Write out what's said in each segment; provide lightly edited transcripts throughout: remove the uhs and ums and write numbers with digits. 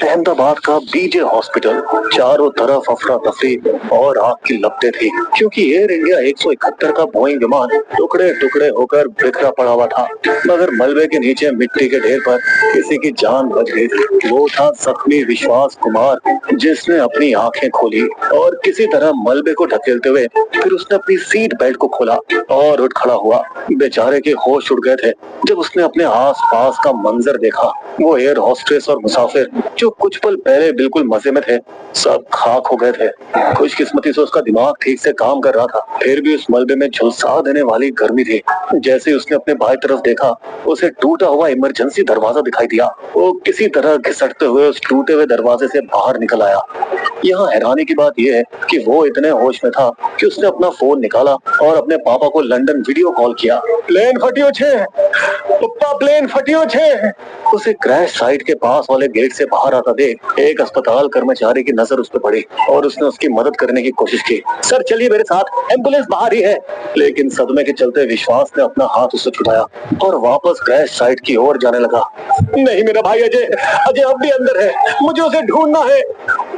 अहमदाबाद का बीजे हॉस्पिटल। चारों तरफ अफरा तफरी और आग की लपटें थी, क्योंकि एयर इंडिया 171 का बोइंग विमान टुकड़े टुकड़े होकर बिखरा पड़ा हुआ था। मगर मलबे के नीचे मिट्टी के ढेर पर किसी की जान बच गई थी। वो था जख्मी विश्वास कुमार, जिसने अपनी आंखें खोली और किसी तरह मलबे को ढकेलते हुए फिर उसने अपनी सीट बेल्ट को खोला और उठ खड़ा हुआ। बेचारे के होश उड़ गए थे जब उसने अपने आस पास का मंजर देखा। वो एयर होस्टेस और मुसाफिर जो कुछ पल पहले बिल्कुल मजे में थे, सब खाक हो गए थे। खुशकिस्मती से उसका दिमाग ठीक से काम कर रहा था, फिर भी उस मलबे में झुलसा देने वाली गर्मी थी। जैसे उसने अपने बाएं तरफ देखा, उसे टूटा हुआ इमरजेंसी दरवाजा दिखाई दिया। वो किसी तरह घिसटते हुए उस टूटे हुए दरवाजे से बाहर निकल आया। यहाँ हैरानी की बात यह है कि वो इतने होश में था कि उसने अपना फोन निकाला और अपने पापा को लंदन वीडियो कॉल किया। प्लेन फटियो छे पप्पा, प्लेन फटियो छे। उसे क्रैश साइट के पास वाले गेट से बाहर आता देख एक अस्पताल कर्मचारी की नजर उस पर पड़ी और उसने उसकी मदद करने की कोशिश की। सर चलिए मेरे साथ, एम्बुलेंस बाहर ही है। लेकिन सदमे के चलते विश्वास ने अपना हाथ उससे छुड़ाया और वापस क्रैश साइट की ओर जाने लगा। नहीं मेरा भाई अजय, अजय अब भी अंदर है, मुझे उसे ढूंढना है।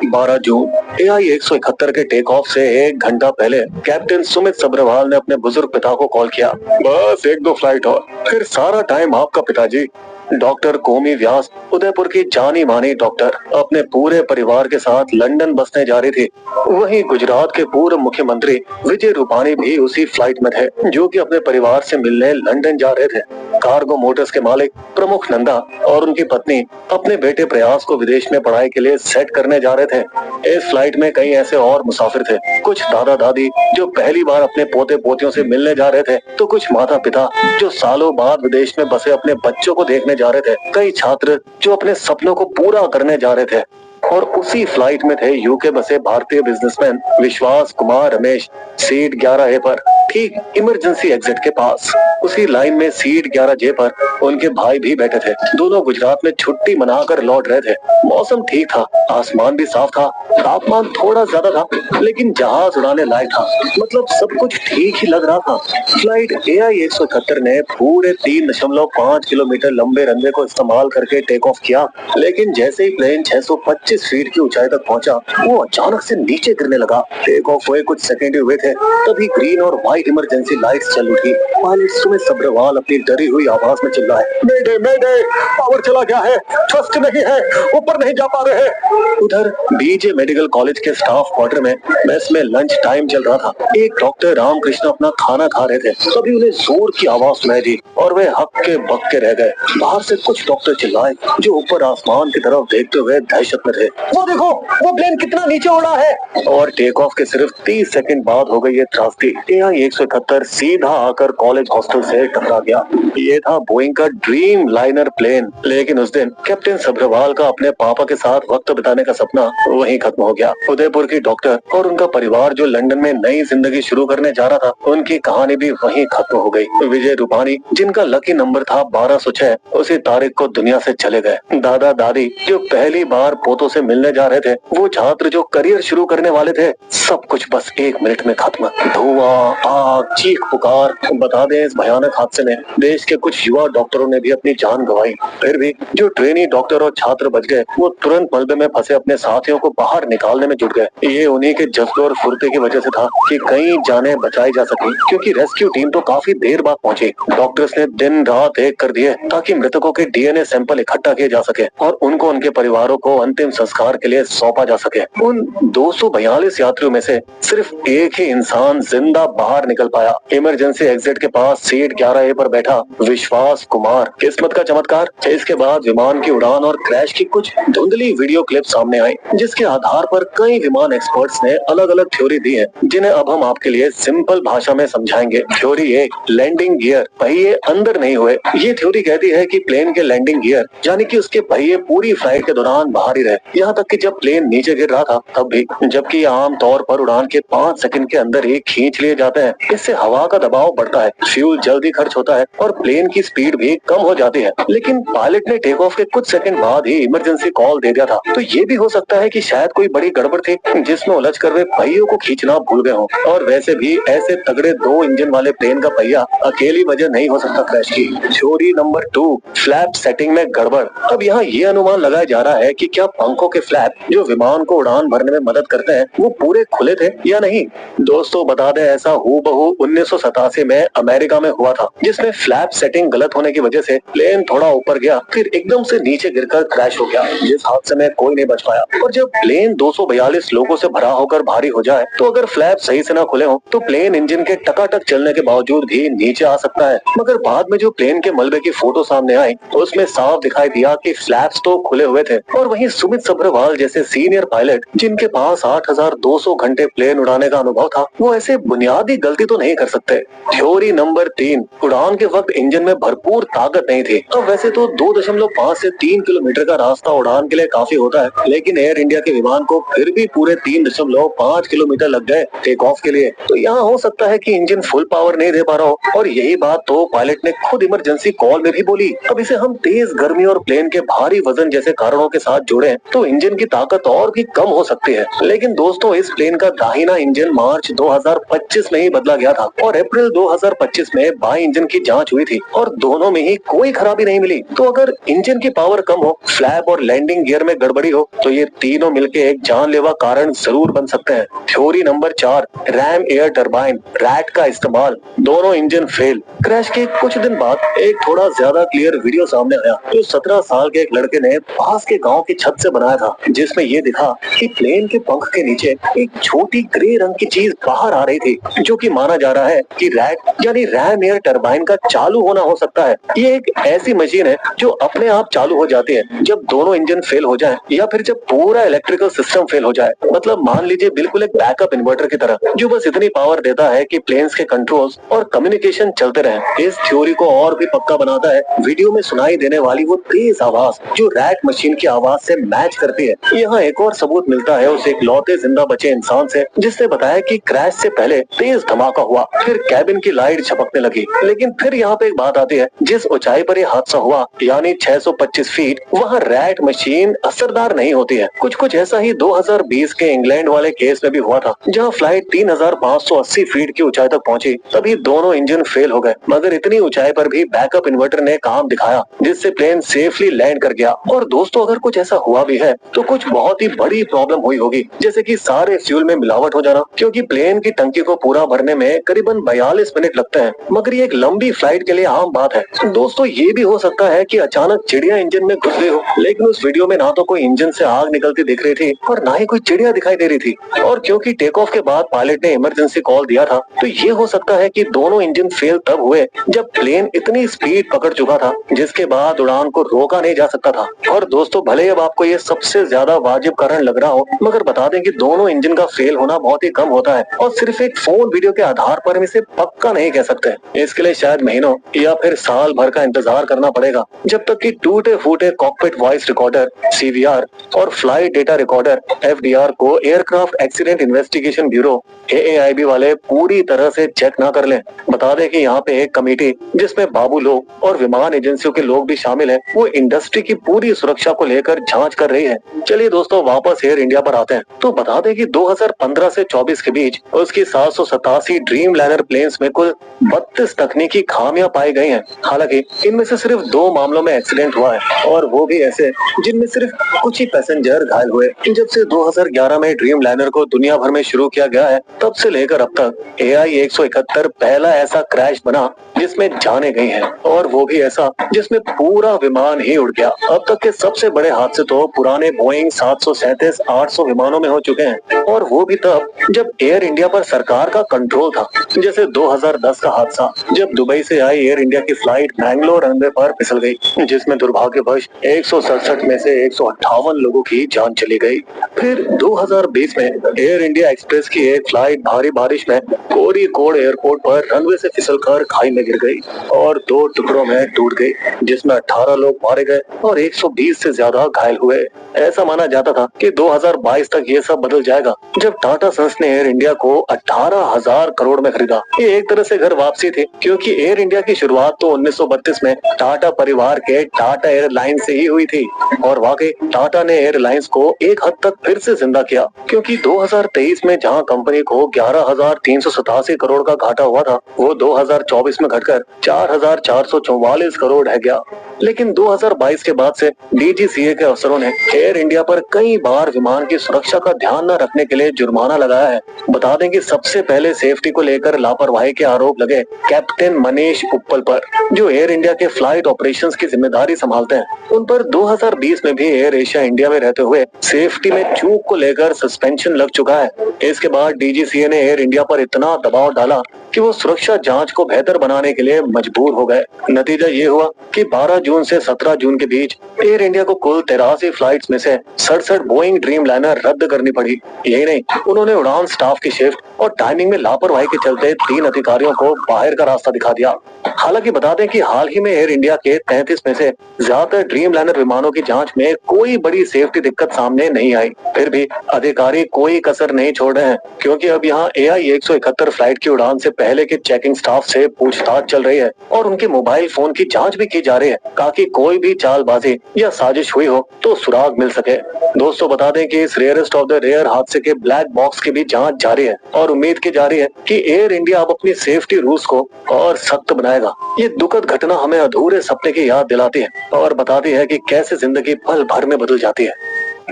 12 जून AI 171 के टेक ऑफ से 1 घंटा पहले कैप्टन सुमित सब्रवाल ने अपने बुजुर्ग पिता को कॉल किया। बस 1-2 फ्लाइट और फिर सारा टाइम आपका पिताजी। डॉक्टर कोमी व्यास, उदयपुर की जानी मानी डॉक्टर, अपने पूरे परिवार के साथ लंदन बसने जा रही थी। वहीं गुजरात के पूर्व मुख्यमंत्री विजय रूपाणी भी उसी फ्लाइट में थे, जो कि अपने परिवार से मिलने लंदन जा रहे थे। कार्गो मोटर्स के मालिक प्रमुख नंदा और उनकी पत्नी अपने बेटे प्रयास को विदेश में पढ़ाई के लिए सेट करने जा रहे थे। इस फ्लाइट में कई ऐसे और मुसाफिर थे, कुछ दादा दादी जो पहली बार अपने पोते पोतियों से मिलने जा रहे थे, तो कुछ माता पिता जो सालों बाद विदेश में बसे अपने बच्चों को देखने जा रहे थे, कई छात्र जो अपने सपनों को पूरा करने जा रहे थे। और उसी फ्लाइट में थे यूके बसे भारतीय बिजनेसमैन विश्वास कुमार रमेश, सीट 11A पर, ठीक इमरजेंसी एग्जिट के पास। उसी लाइन में सीट 11J पर उनके भाई भी बैठे थे। दोनों गुजरात में छुट्टी मनाकर लौट रहे थे। मौसम ठीक था, आसमान भी साफ था, तापमान थोड़ा ज्यादा था, लेकिन जहाज उड़ाने लायक था। मतलब सब कुछ ठीक ही लग रहा था। फ्लाइट AI 171 ने पूरे 3.5 किलोमीटर लंबे रनवे को इस्तेमाल करके टेक ऑफ किया, लेकिन जैसे ही प्लेन 625 फीट की ऊंचाई तक पहुंचा, वो अचानक से नीचे गिरने लगा। टेक ऑफ हुए कुछ सेकंड ही हुए थे, तभी ग्रीन और व्हाइट इमरजेंसी लाइट्स चल उठी। पायलट सुमित सब्रवाल अपनी डरी हुई आवाज में चिल्लाए, मेडे मेडे, पावर चला गया है, ट्रस्ट नहीं है, ऊपर नहीं जा पा रहे हैं। उधर बीजे मेडिकल कॉलेज के स्टाफ क्वार्टर में मेस में लंच टाइम चल रहा था। एक डॉक्टर रामकृष्ण अपना खाना खा रहे थे, तभी उन्हें जोर की आवाज सुनाई दी और वे हक्के बक्के रह गए। बाहर से कुछ डॉक्टर चिल्लाए, जो ऊपर आसमान की तरफ देखते हुए दहशत में थे। वो देखो, वो प्लेन कितना नीचे उड़ा है। और टेक ऑफ के सिर्फ 30 सेकंड बाद हो गई ये त्रासदी। AI 171 सीधा आकर कॉलेज हॉस्टल से टकरा गया। ये था बोइंग का ड्रीम लाइनर प्लेन, लेकिन उस दिन कैप्टन सब्रवाल का अपने पापा के साथ वक्त बिताने का सपना वहीं खत्म हो गया। उदयपुर की डॉक्टर और उनका परिवार जो लंदन में नई जिंदगी शुरू करने जा रहा था, उनकी कहानी भी वहीं खत्म हो गई। विजय रूपाणी, जिनका लकी नंबर था 1206, उसी तारीख को दुनिया से चले गए। दादा दादी जो पहली बार पोतों से मिलने जा रहे थे, वो छात्र जो करियर शुरू करने वाले थे, सब कुछ बस 1 मिनट में खत्म। धुआं, आग, चीख पुकार। बता दें, इस भयानक हादसे में देश के कुछ युवा डॉक्टरों ने भी अपनी जान गंवाई। फिर भी जो ट्रेनी डॉक्टर और छात्र बच गए, वो तुरंत मलबे में फंसे अपने साथियों को बाहर निकालने में जुट गए। ये उन्हीं के जज्बे और फुर्ते की वजह से था कि कई जानें बचाई जा सकी, क्योंकि रेस्क्यू टीम तो काफी देर बाद पहुंची। डॉक्टर्स ने दिन रात एक कर दिए ताकि मृतकों के DNA सैंपल इकट्ठा किए जा सके और उनको उनके परिवारों को अंतिम संस्कार के लिए सौंपा जा सके। उन 242 यात्रियों में से सिर्फ एक ही इंसान जिंदा बाहर निकल पाया। इमरजेंसी एग्जिट के पास सीट 11A पर बैठा विश्वास कुमार। किस्मत का चमत्कार, इसके बाद विमान की उड़ान और क्रैश की कुछ धुंधली वीडियो क्लिप सामने आई, जिसके आधार पर कई विमान एक्सपर्ट्स ने अलग अलग थ्योरी दी है, जिन्हें अब हम आपके लिए सिंपल भाषा में समझाएंगे। थ्योरी 1, लैंडिंग गियर, पहिए अंदर नहीं हुए। ये थ्योरी कहती है कि प्लेन के लैंडिंग गियर, यानी कि उसके पहिए पूरी फ्लाइट के दौरान बाहर ही रहे, यहाँ तक कि जब प्लेन नीचे गिर रहा था तब भी, जबकि आम तौर पर उड़ान के 5 सेकंड के अंदर ही खींच लिए जाते हैं। इससे हवा का दबाव बढ़ता है, फ्यूल जल्दी खर्च होता है और प्लेन की स्पीड भी कम हो जाती है। लेकिन पायलट ने टेक ऑफ के कुछ सेकंड बाद ही इमरजेंसी कॉल दे दिया था, तो ये भी हो सकता है कि शायद कोई बड़ी गड़बड़ थी, जिसमें उलझ कर वे पहियों को खींचना भूल गए हों। और वैसे भी ऐसे तगड़े 2 इंजन वाले प्लेन का पहिया अकेली वजह नहीं हो सकता क्रैश की। थ्योरी नंबर 2, फ्लैप सेटिंग में गड़बड़। अब यहाँ ये अनुमान लगाया जा रहा है कि क्या पंखों पंखों के फ्लैप जो विमान को उड़ान भरने में मदद करते हैं वो पूरे खुले थे या नहीं। दोस्तों बता दें, ऐसा हूबहू 1987 में अमेरिका में हुआ था, जिसमें फ्लैप सेटिंग गलत होने की वजह से प्लेन थोड़ा ऊपर गया, फिर एकदम से नीचे गिरकर क्रैश हो गया, जिस हादसे में कोई नहीं बच पाया। और जब प्लेन 242 लोगों से भरा होकर भारी हो जाए तो अगर फ्लैप सही से ना खुले हो तो प्लेन इंजन के टकाटक चलने के बावजूद भी नीचे आ सकता है। मगर बाद में जो प्लेन के मलबे की फोटो सामने आई उसमें साफ दिखाई दिया कि फ्लैप्स तो खुले हुए थे। और वहीं सुमित सब्रवाल जैसे सीनियर पायलट जिनके पास 8,200 घंटे प्लेन उड़ाने का अनुभव था, वो ऐसे बुनियादी गलती तो नहीं कर सकते। थ्योरी नंबर 3, उड़ान के वक्त इंजन में भरपूर ताकत नहीं थी। अब वैसे तो 2.5 से 3 किलोमीटर का रास्ता उड़ान के लिए काफी होता है, लेकिन एयर इंडिया के विमान को फिर भी पूरे 3.5 किलोमीटर लग गए टेक ऑफ के लिए। तो यहाँ हो सकता है कि इंजन फुल पावर नहीं दे पा रहा हो, और यही बात तो पायलट ने खुद इमरजेंसी कॉल में भी बोली। अब इसे हम तेज गर्मी और प्लेन के भारी वजन जैसे कारणों के साथ जोड़ें तो इंजन की ताकत और भी कम हो सकती है। लेकिन दोस्तों, इस प्लेन का दाहिना इंजन मार्च 2025 में ही बदला गया था और अप्रैल 2025 में बाएं इंजन की जांच हुई थी और दोनों में ही कोई खराबी नहीं मिली। तो अगर इंजन की पावर कम हो, फ्लैप और लैंडिंग गियर में गड़बड़ी हो तो ये तीनों मिलकर एक जानलेवा कारण जरूर बन सकते हैं। Theory number 4, RAM air turbine rat का इस्तेमाल, दोनों इंजन फेल। क्रैश के कुछ दिन बाद एक थोड़ा ज्यादा क्लियर वीडियो सामने आया जो 17 साल के एक लड़के ने पास के गांव की छत से बनाया था, जिसमें ये दिखा कि प्लेन के पंख के नीचे एक छोटी ग्रे रंग की चीज बाहर आ रही थी, जो कि माना जा रहा है कि रैट यानी रैम एयर टरबाइन का चालू होना हो सकता है। ये एक ऐसी मशीन है जो अपने आप चालू हो जाती है जब दोनों इंजन फेल हो जाए या फिर जब पूरा इलेक्ट्रिकल सिस्टम फेल हो जाए। मतलब मान लीजिए बिल्कुल एक बैकअप इन्वर्टर की तरह, जो बस इतनी पावर देता है कि प्लेन्स के कंट्रोल्स और कम्युनिकेशन चलते रहे। इस थ्योरी को और भी पक्का बनाता है वीडियो में सुनाई देने वाली वो तेज आवाज जो रैट मशीन की आवाज से मैच करती है। यहाँ एक और सबूत मिलता है उस इकलौते जिंदा बचे इंसान से जिसने बताया कि क्रैश से पहले तेज धमाका हुआ, फिर कैबिन की लाइट झपकने लगी। लेकिन फिर यहाँ पे एक बात आती है, जिस ऊंचाई पर यह हादसा हुआ यानी 625 फीट, वहाँ रैट मशीन असरदार नहीं होती है। कुछ ऐसा ही 2020 के इंग्लैंड वाले केस में भी हुआ था, जहाँ फ्लाइट 3,580 फीट की ऊंचाई तक पहुंची, तभी दोनों इंजन फेल हो गए। मगर इतनी ऊंचाई पर भी बैकअप इन्वर्टर ने काम दिखाया, जिससे प्लेन सेफली लैंड कर गया। और दोस्तों, अगर कुछ ऐसा हुआ भी है तो कुछ बहुत ही बड़ी प्रॉब्लम हुई होगी, जैसे कि सारे फ्यूल में मिलावट हो जाना, क्योंकि प्लेन की टंकी को पूरा भरने में करीबन 42 मिनट लगते हैं। मगर ये एक लंबी फ्लाइट के लिए आम बात है। दोस्तों, ये भी हो सकता है कि अचानक चिड़िया इंजन में घुस गई हो, लेकिन उस वीडियो में ना तो कोई इंजन से आग निकलती दिख रही थी और ना ही कोई चिड़िया दिखाई दे रही थी। और क्योंकि टेक ऑफ के बाद पायलट ने इमरजेंसी कॉल दिया था, तो ये हो सकता है कि दोनों इंजन फेल तब हुए जब प्लेन इतनी स्पीड पकड़ चुका था जिसके बाद उड़ान को रोका नहीं जा सकता था। और दोस्तों, भले ही अब आपको ये सबसे ज्यादा वाजिब कारण लग रहा हो, मगर बता दें कि दोनों इंजन का फेल होना बहुत ही कम होता है और सिर्फ एक फोन वीडियो के आधार पर हम इसे पक्का नहीं कह सकते। इसके लिए शायद महीनों या फिर साल भर का इंतजार करना पड़ेगा, जब तक कि टूटे फूटे कॉकपिट वॉइस रिकॉर्डर CVR और फ्लाइट डेटा रिकॉर्डर FDR को aircraft accident investigation bureau AAIB वाले पूरी तरह से चेक ना कर लें। बता दें कि यहाँ पे एक कमेटी जिसमें बाबू लोग और विमान एजेंसियों के लोग भी शामिल हैं, वो इंडस्ट्री की पूरी सुरक्षा को लेकर जांच कर रही है। चलिए दोस्तों, वापस एयर इंडिया पर आते हैं। तो बता दें कि 2015 से 24 के बीच उसकी 787 ड्रीम लाइनर प्लेन्स में कुल 32 तकनीकी खामियां पाई गई हैं। हालांकि इनमें से सिर्फ 2 मामलों में एक्सीडेंट हुआ है, और वो भी ऐसे जिनमें सिर्फ कुछ ही पैसेंजर घायल हुए। जब से 2011 में ड्रीम लाइनर को दुनिया भर में शुरू किया गया है, तब से लेकर अब तक AI-171 पहला ऐसा क्रैश बना जिसमें जाने गई हैं, और वो भी ऐसा जिसमें पूरा विमान ही उड़ गया। अब तक के सबसे बड़े हादसे तो पुराने बोइंग 737-800 विमानों में हो चुके हैं, और वो भी तब जब एयर इंडिया पर सरकार का कंट्रोल था। जैसे 2010 का हादसा, जब दुबई से आई एयर इंडिया की फ्लाइट मैंगलोर रनवे पर फिसल गई, जिसमें दुर्भाग्यवश 167 में से 158 लोगों की जान चली गई। फिर 2020 में एयर इंडिया एक्सप्रेस की एक फ्लाइट भारी बारिश में कोड़ीकोड एयरपोर्ट पर रनवे से फिसलकर खाई में गिर गई और 2 टुकड़ों में टूट गई, जिसमें 18 लोग मारे गए और 120 से ज्यादा घायल हुए। ऐसा माना जाता था कि 2022 तक ये सब बदल जाएगा, जब टाटा सन्स ने एयर इंडिया को 18,000 करोड़ में खरीदा। ये एक तरह से घर वापसी थी, क्योंकि एयर इंडिया की शुरुआत तो 1932 में टाटा परिवार के टाटा एयरलाइंस से ही हुई थी। और वाकई टाटा ने एयरलाइंस को एक हद तक फिर से जिंदा किया, क्योंकि 2023 में जहां कंपनी को 11,387 करोड़ का घाटा हुआ था, वो 2024 में घटकर 4,444 करोड़ रह गया। लेकिन 2022 के बाद से DGCA के अफसरों ने एयर इंडिया पर कई बार विमान की सुरक्षा का ध्यान न रखने के लिए जुर्माना लगाया है। बता दें कि सबसे पहले सेफ्टी को लेकर लापरवाही के आरोप लगे कैप्टन मनीष उप्पल पर, जो एयर इंडिया के फ्लाइट ऑपरेशंस की जिम्मेदारी संभालते हैं। उन पर 2020 में भी एयर एशिया इंडिया में रहते हुए सेफ्टी में चूक को लेकर सस्पेंशन लग चुका है। इसके बाद डीजीसीए ने एयर इंडिया पर इतना दबाव डाला कि वो सुरक्षा जांच को बेहतर बनाने के लिए मजबूर हो गए। नतीजा ये हुआ कि 12 जून से 17 जून के बीच एयर इंडिया को कुल 83 फ्लाइट्स में से 67 बोइंग ड्रीम लाइनर रद्द करनी पड़ी। यही नहीं, उन्होंने उड़ान स्टाफ की शिफ्ट और टाइमिंग में लापरवाही के चलते 3 अधिकारियों को बाहर का रास्ता दिखा दिया। हालांकि बता दें कि हाल ही में एयर इंडिया के 33 में से ज्यादातर ड्रीम लाइनर विमानों की जांच में कोई बड़ी सेफ्टी दिक्कत सामने नहीं आई। फिर भी अधिकारी कोई कसर नहीं छोड़ रहे हैं, क्योंकि अब यहाँ AI-171 फ्लाइट की उड़ान से पहले के चेकिंग स्टाफ से पूछताछ चल रही है और उनके मोबाइल फोन की जांच भी की जा रही है, ताकि कोई भी चालबाजी या साजिश हुई हो तो सुराग मिल सके। दोस्तों, बता दें कि इस रेयरेस्ट ऑफ द रेयर हादसे के ब्लैक बॉक्स की भी जांच जारी है और उम्मीद की जा रही है कि एयर इंडिया अब अपनी सेफ्टी रूल्स को और सख्त बनाएगा। ये दुखद घटना हमें अधूरे सपने की याद दिलाती है और बताती है कि कैसे जिंदगी पल भर में बदल जाती है।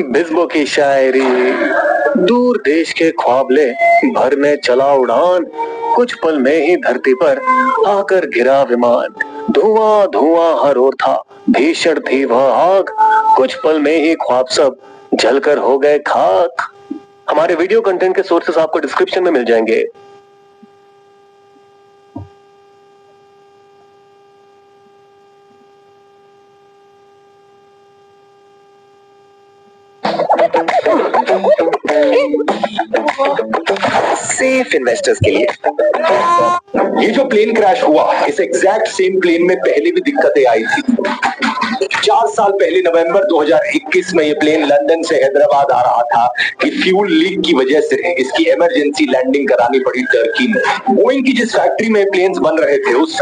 बिस्बो की शायरी, दूर देश के ख्वाब ले भरने चला उड़ान, कुछ पल में ही धरती पर आकर गिरा विमान। धुआं धुआं हर ओर था, भीषण थी वह आग, कुछ पल में ही ख्वाब सब जलकर हो गए खाक। हमारे वीडियो कंटेंट के सोर्सेस आपको डिस्क्रिप्शन में मिल जाएंगे। सेफ इन्वेस्टर्स के लिए ये जो प्लेन क्रैश हुआ, इस एग्जैक्ट सेम प्लेन में पहले भी दिक्कतें आई थी। 4 साल पहले नवंबर 2021 में ये प्लेन लंदन से हैदराबाद आ रहा था कि फ्यूल लीक की वजह से इसकी इमरजेंसी लैंडिंग करानी पड़ी टर्की में। बोइंग की जिस फैक्ट्री में प्लेन्स बन रहे थे, उस